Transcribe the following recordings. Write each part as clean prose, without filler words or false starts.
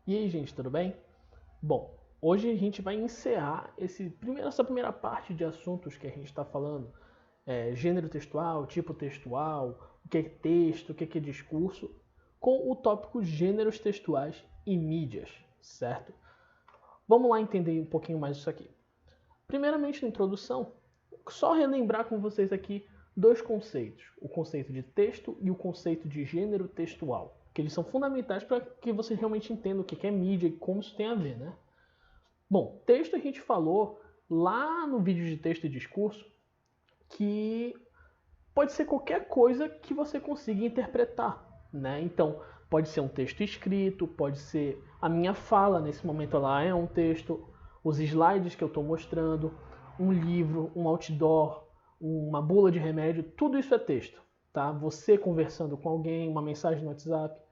E aí, gente, tudo bem? Bom, hoje a gente vai encerrar essa primeira parte de assuntos que a gente está falando. Gênero textual, tipo textual, o que é texto, o que é discurso, com o tópico gêneros textuais e mídias, certo? Vamos lá entender um pouquinho mais isso aqui. Primeiramente, na introdução, só relembrar com vocês aqui dois conceitos. O conceito de texto e o conceito de gênero textual. Que eles são fundamentais para que vocês realmente entendam o que é mídia e como isso tem a ver, né? Bom, texto a gente falou lá no vídeo de texto e discurso que pode ser qualquer coisa que você consiga interpretar, né? Então, pode ser um texto escrito, pode ser a minha fala, nesse momento lá é um texto, os slides que eu estou mostrando, um livro, um outdoor, uma bula de remédio, tudo isso é texto, tá? Você conversando com alguém, uma mensagem no WhatsApp.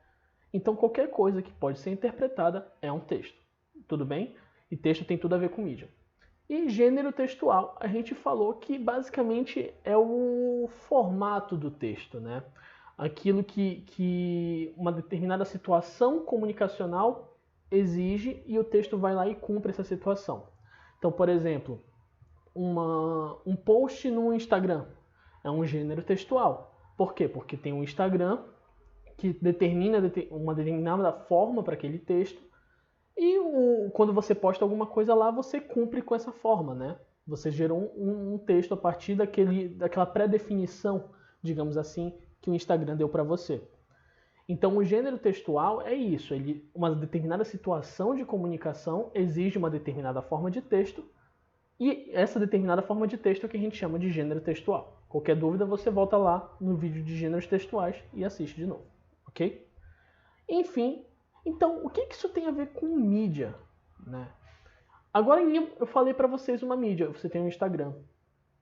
Então, qualquer coisa que pode ser interpretada é um texto, tudo bem? E texto tem tudo a ver com mídia. E gênero textual, a gente falou que basicamente é o formato do texto, né? Aquilo que uma determinada situação comunicacional exige e o texto vai lá e cumpre essa situação. Então, por exemplo, um post no Instagram é um gênero textual. Por quê? Porque tem um Instagram que determina uma determinada forma para aquele texto e quando você posta alguma coisa lá, você cumpre com essa forma, né? Você gerou um texto a partir daquela pré-definição, digamos assim, que o Instagram deu para você. Então, o gênero textual é isso. Uma determinada situação de comunicação exige uma determinada forma de texto e essa determinada forma de texto é o que a gente chama de gênero textual. Qualquer dúvida, você volta lá no vídeo de gêneros textuais e assiste de novo, ok? Enfim, então, o que isso tem a ver com mídia? Né? Agora eu falei para vocês uma mídia, você tem um Instagram.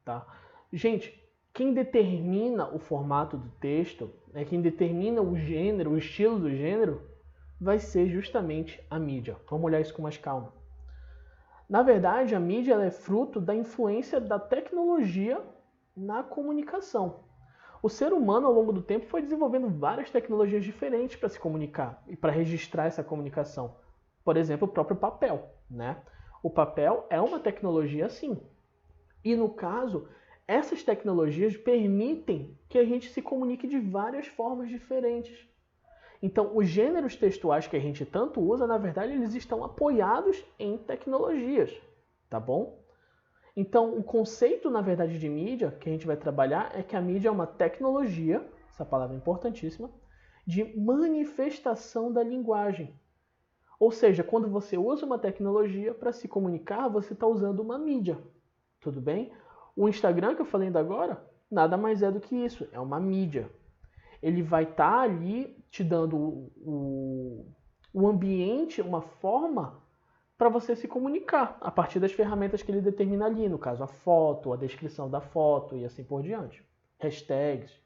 Tá? Gente, quem determina o formato do texto, quem determina o gênero, o estilo do gênero, vai ser justamente a mídia. Vamos olhar isso com mais calma. Na verdade, a mídia ela é fruto da influência da tecnologia na comunicação. O ser humano, ao longo do tempo, foi desenvolvendo várias tecnologias diferentes para se comunicar e para registrar essa comunicação. Por exemplo, o próprio papel, né? O papel é uma tecnologia sim. E no caso, essas tecnologias permitem que a gente se comunique de várias formas diferentes. Então, os gêneros textuais que a gente tanto usa, na verdade, eles estão apoiados em tecnologias, tá bom? Então, o conceito, na verdade, de mídia que a gente vai trabalhar é que a mídia é uma tecnologia, essa palavra é importantíssima, de manifestação da linguagem. Ou seja, quando você usa uma tecnologia para se comunicar, você está usando uma mídia. Tudo bem? O Instagram que eu falei ainda agora, nada mais é do que isso, é uma mídia. Ele vai estar ali te dando o ambiente, uma forma para você se comunicar a partir das ferramentas que ele determina ali, no caso a foto, a descrição da foto e assim por diante. Hashtags.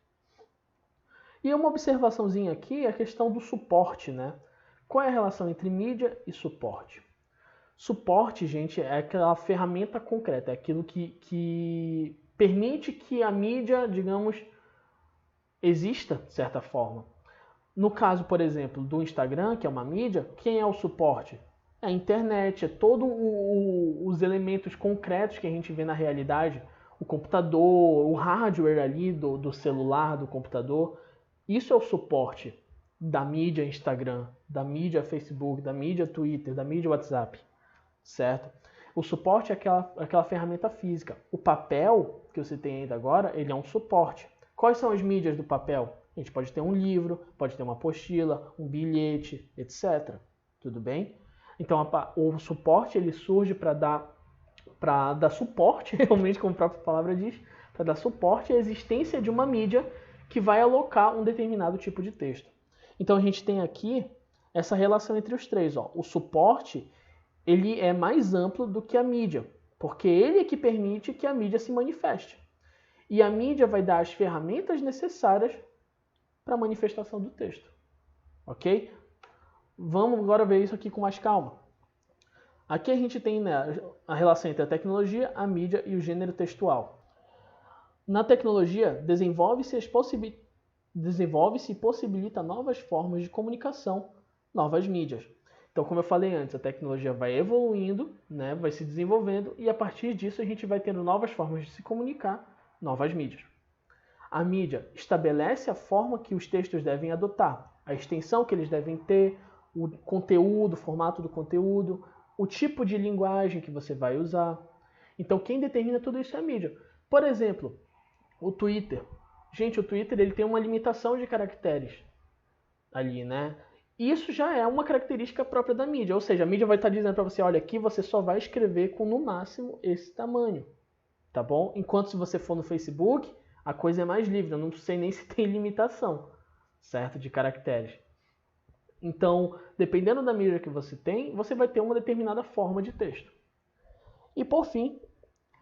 E uma observaçãozinha aqui é a questão do suporte, né? Qual é a relação entre mídia e suporte? Suporte, gente, é aquela ferramenta concreta, é aquilo que permite que a mídia, digamos, exista de certa forma. No caso, por exemplo, do Instagram, que é uma mídia, quem é o suporte? É a internet, é todos os elementos concretos que a gente vê na realidade, o computador, o hardware ali do celular, do computador. Isso é o suporte da mídia Instagram, da mídia Facebook, da mídia Twitter, da mídia WhatsApp, certo? O suporte é aquela ferramenta física. O papel que você tem ainda agora, ele é um suporte. Quais são as mídias do papel? A gente pode ter um livro, pode ter uma apostila, um bilhete, etc. Tudo bem? Então, o suporte ele surge para dar suporte, realmente, como a própria palavra diz, para dar suporte à existência de uma mídia que vai alocar um determinado tipo de texto. Então, a gente tem aqui essa relação entre os três. Ó. O suporte ele é mais amplo do que a mídia, porque ele é que permite que a mídia se manifeste. E a mídia vai dar as ferramentas necessárias para a manifestação do texto. Ok? Vamos agora ver isso aqui com mais calma. Aqui a gente tem, né, a relação entre a tecnologia, a mídia e o gênero textual. Na tecnologia, desenvolve-se e possibilita novas formas de comunicação, novas mídias. Então, como eu falei antes, a tecnologia vai evoluindo, né, vai se desenvolvendo e a partir disso a gente vai tendo novas formas de se comunicar, novas mídias. A mídia estabelece a forma que os textos devem adotar, a extensão que eles devem ter, o conteúdo, o formato do conteúdo, o tipo de linguagem que você vai usar. Então, quem determina tudo isso é a mídia. Por exemplo, o Twitter. Gente, o Twitter ele tem uma limitação de caracteres ali, né? Isso já é uma característica própria da mídia, ou seja, a mídia vai estar dizendo para você, olha, aqui você só vai escrever com no máximo esse tamanho, tá bom? Enquanto se você for no Facebook, a coisa é mais livre, eu não sei nem se tem limitação, certo? De caracteres. Então, dependendo da mídia que você tem, você vai ter uma determinada forma de texto. E por fim,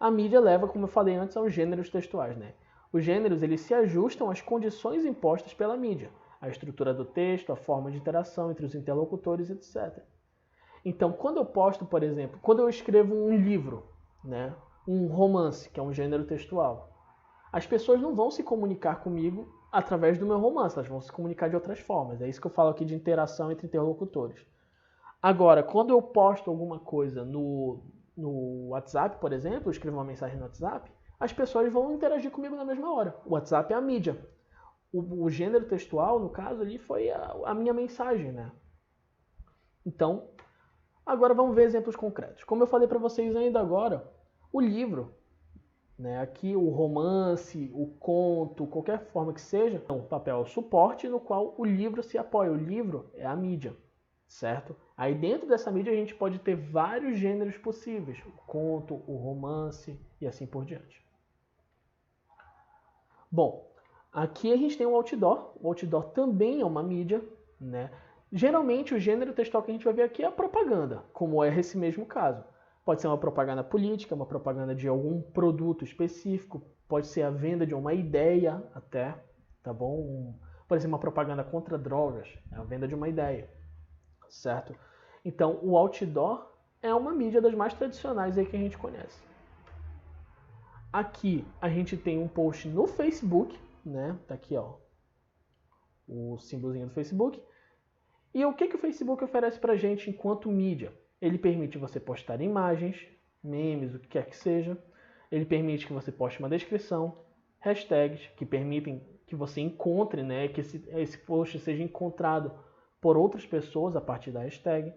a mídia leva, como eu falei antes, aos gêneros textuais, né? Os gêneros eles se ajustam às condições impostas pela mídia, a estrutura do texto, a forma de interação entre os interlocutores, etc. Então, quando eu posto, por exemplo, quando eu escrevo um livro, né, um romance, que é um gênero textual, as pessoas não vão se comunicar comigo através do meu romance, elas vão se comunicar de outras formas. É isso que eu falo aqui de interação entre interlocutores. Agora, quando eu posto alguma coisa no WhatsApp, por exemplo, eu escrevo uma mensagem no WhatsApp, as pessoas vão interagir comigo na mesma hora. O WhatsApp é a mídia. O gênero textual, no caso, ali foi a minha mensagem, né? Então, agora vamos ver exemplos concretos. Como eu falei para vocês ainda agora, o livro, né? Aqui o romance, o conto, qualquer forma que seja, o papel é o suporte no qual o livro se apoia. O livro é a mídia, certo? Aí dentro dessa mídia a gente pode ter vários gêneros possíveis, o conto, o romance e assim por diante. Bom, aqui a gente tem o outdoor. O outdoor também é uma mídia, né? Geralmente o gênero textual que a gente vai ver aqui é a propaganda, como é esse mesmo caso. Pode ser uma propaganda política, uma propaganda de algum produto específico, pode ser a venda de uma ideia até, tá bom? Pode ser uma propaganda contra drogas, é a venda de uma ideia, certo? Então o outdoor é uma mídia das mais tradicionais aí que a gente conhece. Aqui a gente tem um post no Facebook, né? Tá aqui, ó, o símbolozinho do Facebook. E o que o Facebook oferece pra gente enquanto mídia? Ele permite você postar imagens, memes, o que quer que seja. Ele permite que você poste uma descrição, hashtags que permitem que você encontre, né, que esse post seja encontrado por outras pessoas a partir da hashtag.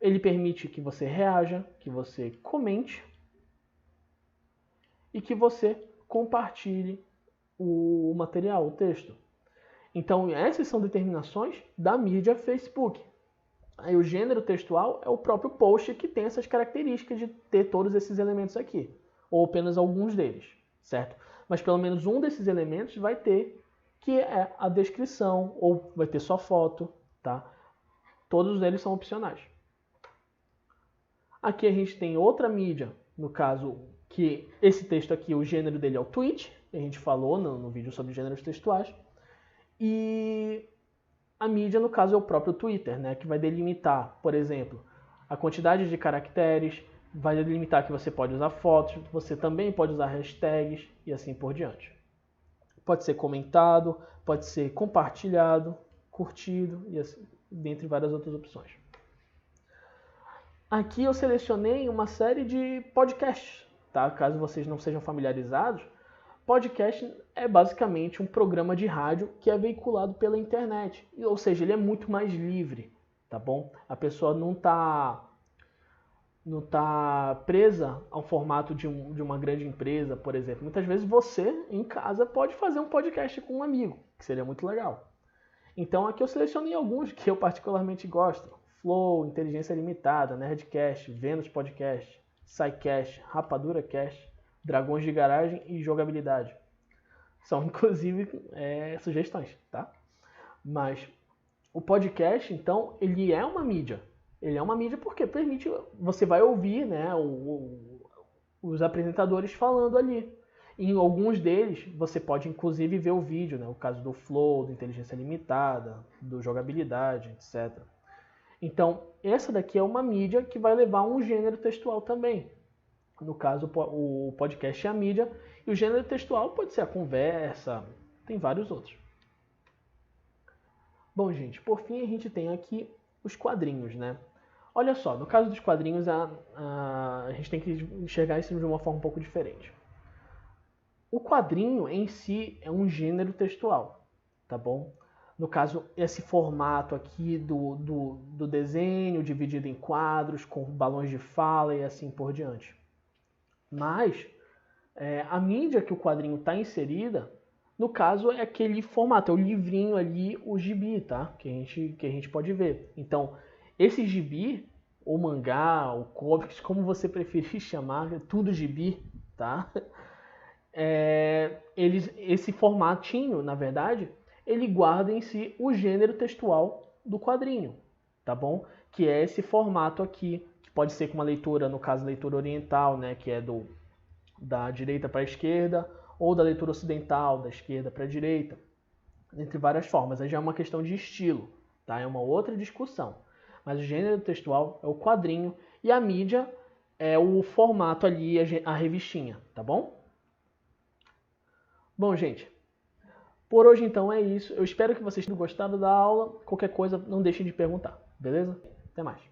Ele permite que você reaja, que você comente e que você compartilhe o material, o texto. Então, essas são determinações da mídia Facebook. Aí o gênero textual é o próprio post que tem essas características de ter todos esses elementos aqui, ou apenas alguns deles, certo? Mas pelo menos um desses elementos vai ter, que é a descrição, ou vai ter só foto, tá? Todos eles são opcionais. Aqui a gente tem outra mídia, no caso, que esse texto aqui, o gênero dele é o tweet, a gente falou no vídeo sobre gêneros textuais, e a mídia, no caso, é o próprio Twitter, né, que vai delimitar, por exemplo, a quantidade de caracteres, vai delimitar que você pode usar fotos, você também pode usar hashtags e assim por diante. Pode ser comentado, pode ser compartilhado, curtido e assim, dentre várias outras opções. Aqui eu selecionei uma série de podcasts, tá? Caso vocês não sejam familiarizados, podcast é basicamente um programa de rádio que é veiculado pela internet, ou seja, ele é muito mais livre, tá bom? A pessoa não tá presa ao formato de uma grande empresa, por exemplo. Muitas vezes você, em casa, pode fazer um podcast com um amigo, que seria muito legal. Então aqui eu selecionei alguns que eu particularmente gosto. Flow, Inteligência Limitada, Nerdcast, Vênus Podcast, SciCast, Rapadura Cast, Dragões de Garagem e Jogabilidade. São, inclusive, sugestões, tá? Mas o podcast, então, ele é uma mídia. Ele é uma mídia porque permite... Você vai ouvir, né, os apresentadores falando ali. Em alguns deles, você pode, inclusive, ver o vídeo, né? O caso do Flow, do Inteligência Limitada, do Jogabilidade, etc. Então, essa daqui é uma mídia que vai levar um gênero textual também. No caso, o podcast é a mídia, e o gênero textual pode ser a conversa, tem vários outros. Bom, gente, por fim a gente tem aqui os quadrinhos, né? Olha só, no caso dos quadrinhos, a gente tem que enxergar isso de uma forma um pouco diferente. O quadrinho em si é um gênero textual, tá bom? No caso, esse formato aqui do desenho, dividido em quadros, com balões de fala e assim por diante. Mas, a mídia que o quadrinho está inserida, no caso, é aquele formato, é o livrinho ali, o gibi, tá? Que a gente pode ver. Então, esse gibi, ou mangá, ou comics, como você preferir chamar, é tudo gibi, tá? Esse formatinho, na verdade, ele guarda em si o gênero textual do quadrinho, tá bom? Que é esse formato aqui, que pode ser com uma leitura, no caso, leitura oriental, né? Que é da direita para a esquerda, ou da leitura ocidental, da esquerda para a direita, entre várias formas. Aí já é uma questão de estilo, tá? É uma outra discussão. Mas o gênero textual é o quadrinho e a mídia é o formato ali, a revistinha, tá bom? Bom, gente, por hoje então é isso. Eu espero que vocês tenham gostado da aula. Qualquer coisa, não deixem de perguntar, beleza? Até mais.